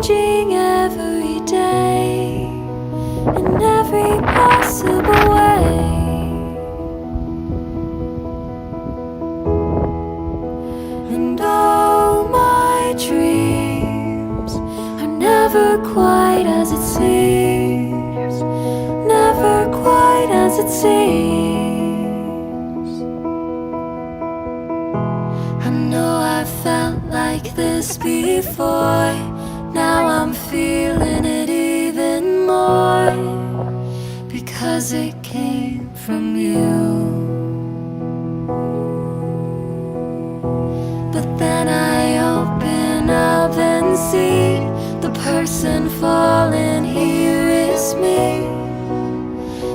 changing every day in every possible way. And all my dreams are never quite as it seems, never quite as it seems. I know I felt like this before, now I'm feeling it even more, because it came from you. But then I open up and see the person falling